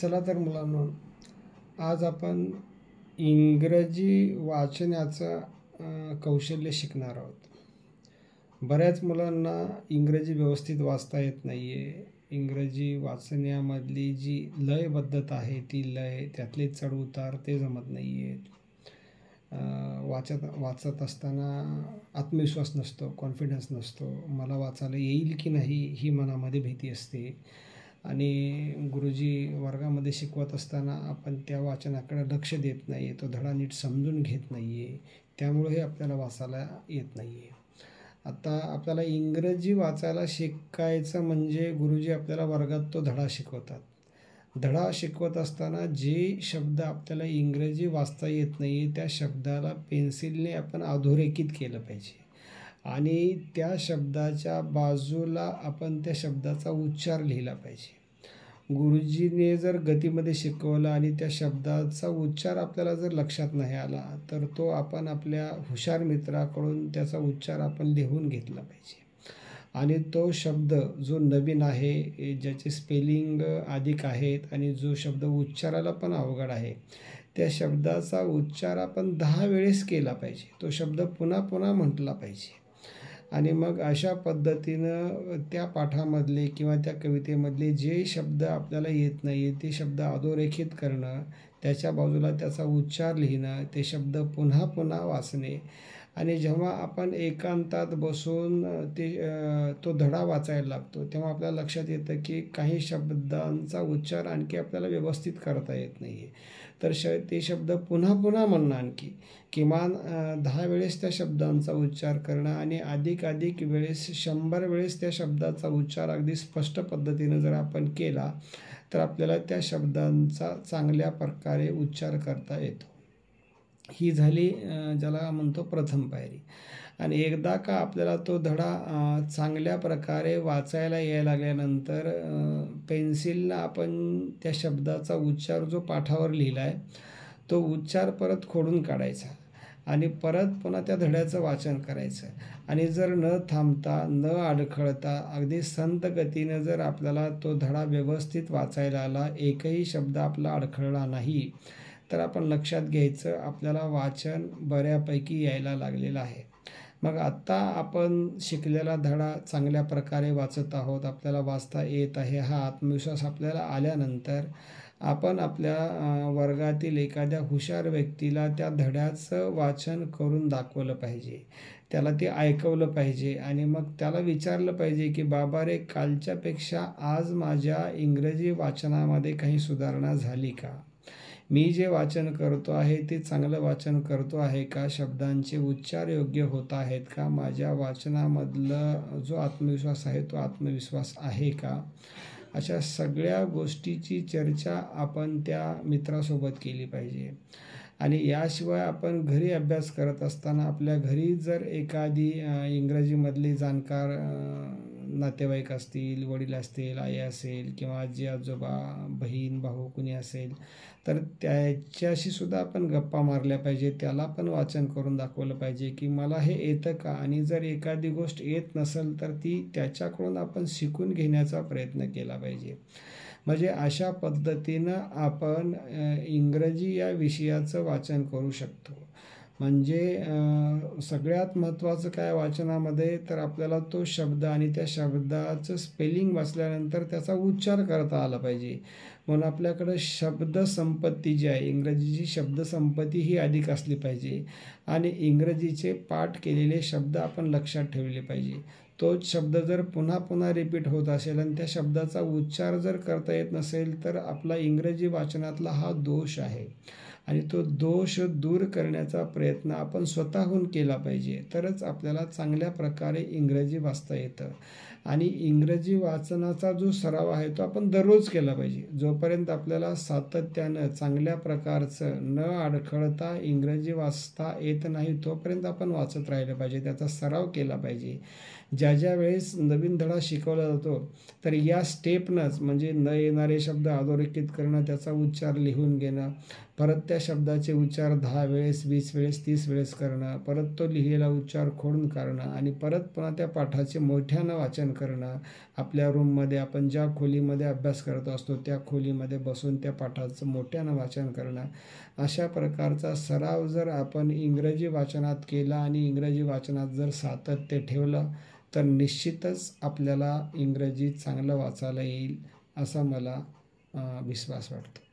चला तर मुलांनो, आज आपण इंग्रजी वाचनाचं कौशल्य शिकणार आहोत. बऱ्याच मुलांना इंग्रजी व्यवस्थित वाचता येत नाही आहे. इंग्रजी वाचण्यामधली जी लयबद्धता आहे, ती लय, त्यातले चढउतार ते जमत नाही आहेत. वाचत असताना आत्मविश्वास नसतो, कॉन्फिडन्स नसतो. मला वाचायला येईल की नाही ही मनामध्ये भीती असते. आणि गुरुजी वर्गामध्ये शिकवत असताना आपण त्या वाचनाकडे लक्ष देत नाही, तो धडा नीट समजून घेत नाही आहे. त्यामुळे आपल्याला वाचायला येत नाही आहे. आता आपल्याला इंग्रजी वाचायला शिकायचं म्हणजे गुरुजी आपल्याला वर्गात तो धडा शिकवतात. धडा शिकवत असताना जे शब्द आपल्याला इंग्रजी वाचता येत नाही, त्या शब्दाला पेन्सिलने आपण अधोरेखित केलं पाहिजे आणि त्या शब्दाच्या बाजूला आपण त्या शब्दाचा उच्चार लिहिला पाहिजे. गुरुजीने जर गतीमध्ये शिकवलं आणि त्या शब्दाचा उच्चार आपल्याला जर लक्षात नाही आला, तर तो आपण आपल्या हुशार मित्राकडून त्याचा उच्चार आपण लिहून घेतला पाहिजे. आणि तो शब्द जो नवीन आहे, ज्याचे स्पेलिंग अधिक आहेत आणि जो शब्द उच्चाराला पण अवघड आहे, त्या शब्दाचा उच्चार आपण 10 वेळेस केला पाहिजे. तो शब्द पुन्हा पुन्हा म्हटला पाहिजे. आणि मग अशा पद्धतीनं त्या पाठामधले किंवा त्या कवितेमधले जे शब्द आपल्याला येत नाही, ते शब्द अधोरेखित करणं, त्याच्या बाजूला त्याचा उच्चार लिहिणं, ते शब्द पुन्हा पुन्हा वाचणे. आणि जेव्हा आपण एकांतात बसून तो धडा वाचायला लागतो, तेव्हा आपल्याला लक्षात येतं की काही शब्दांचा उच्चार आणखी आपल्याला व्यवस्थित करता येत नाही आहे. तर ते शब्द पुन्हा पुन्हा म्हणणं, आणखी किमान 10 वेळेस त्या शब्दांचा उच्चार करणं आणि अधिक वेळेस 100 वेळेस त्या शब्दाचा उच्चार अगदी स्पष्ट पद्धतीनं जर आपण केला, तर आपल्याला त्या शब्दांचा चांगल्या प्रकारे उच्चार करता येतो. ही झाली ज्याला म्हणतो प्रथम पायरी. आणि एकदा का आपल्याला तो धडा चांगल्या प्रकारे वाचायला यायला लागल्यानंतर पेन्सिलनं आपण त्या शब्दाचा उच्चार जो पाठावर लिहिला आहे, तो उच्चार परत खोडून काढायचा आणि परत पुन्हा त्या धड्याचं वाचन करायचं. आणि जर न थांबता, न अडखळता, अगदी संत गतीनं जर आपल्याला तो धडा व्यवस्थित वाचायला आला, एकही शब्द आपला अडखळला नाही, तर आपण लक्षात घ्यायचं आपल्याला वाचन बऱ्यापैकी यायला लागलेलं आहे. मग आत्ता आपण शिकलेला धडा चांगल्या प्रकारे वाचत आहोत, आपल्याला वाचता येत आहे, हा आत्मविश्वास आपल्याला आल्यानंतर आपण आपल्या वर्गातील एखाद्या हुशार व्यक्तीला त्या धड्याचं वाचन करून दाखवलं पाहिजे. त्याला ते ऐकवलं पाहिजे आणि मग त्याला विचारलं पाहिजे की बाबा रे, कालच्यापेक्षा आज माझ्या इंग्रजी वाचनामध्ये काही सुधारणा झाली का? मी जे वाचन करतो आहे ते चांगलं वाचन करतो आहे का? शब्दांचे उच्चार योग्य होत आहेत का? माझ्या वाचनामधलं जो आत्मविश्वास आहे, तो आत्मविश्वास आहे का? अशा सगळ्या गोष्टीची चर्चा आपण त्या मित्रासोबत केली पाहिजे. आणि याशिवाय आपण घरी अभ्यास करत असताना आपल्या घरी जर एखादी इंग्रजीमधली जाणकार नातेवाईक असतील, वडील असतील, आई असेल किंवा आजी आजोबा, बहीण भाऊ कुणी असेल, तर त्याच्याशी सुद्धा आपण गप्पा मारल्या पाहिजे. त्याला पण वाचन करून दाखवलं पाहिजे की मला हे येतं का? आणि जर एखादी गोष्ट येत नसेल तर ती त्याच्याकडून आपण शिकून घेण्याचा प्रयत्न केला पाहिजे. म्हणजे अशा पद्धतीनं आपण इंग्रजी या विषयाचं वाचन करू शकतो. म्हणजे सगळ्यात महत्त्वाचं काय वाचनामध्ये, तर आपल्याला तो शब्द आणि त्या शब्दाचं स्पेलिंग वाचल्यानंतर त्याचा उच्चार करता आला पाहिजे. म्हणून आपल्याकडं शब्दसंपत्ती जी आहे, इंग्रजीची शब्दसंपत्ती ही अधिक असली पाहिजे आणि इंग्रजीचे पाठ केलेले शब्द आपण लक्षात ठेवले पाहिजे. तोच शब्द जर पुन्हा पुन्हा रिपीट होत असेल आणि त्या शब्दाचा उच्चार जर करता येत नसेल, तर आपला इंग्रजी वाचनातला हा दोष आहे आणि तो दोष दूर करण्याचा प्रयत्न आपण स्वतःहून केला पाहिजे. तरच आपल्याला चांगल्या प्रकारे इंग्रजी वाचता येतं. आणि इंग्रजी वाचनाचा जो सराव आहे तो आपण दररोज केला पाहिजे. जोपर्यंत आपल्याला सातत्यानं चांगल्या प्रकारचं न अडखळता इंग्रजी वाचता येत नाही, तोपर्यंत आपण वाचत राहिलं पाहिजे, त्याचा सराव केला पाहिजे. ज्या वेळेस नवीन धडा शिकवला जातो, तर या स्टेपनंच, म्हणजे न येणारे शब्द अधोरेखित करणं, त्याचा उच्चार लिहून घेणं, परत त्या शब्दाचे उच्चार 10 वेळेस, 20 वेळेस, 30 वेळेस करणं, परत तो लिहिलेला उच्चार खोडून काढणं आणि परत पुन्हा त्या पाठाचे मोठ्यानं वाचन करणं, आपल्या रूममध्ये आपण ज्या खोलीमध्ये अभ्यास करत असतो त्या खोलीमध्ये बसून त्या पाठाचं मोठ्यानं वाचन करणं, अशा प्रकारचा सराव जर आपण इंग्रजी वाचनात केला आणि इंग्रजी वाचनात जर सातत्य ठेवलं तर निश्चितच आपल्याला इंग्रजी चांगलं वाचायला येईल असा मला विश्वास वाटतो.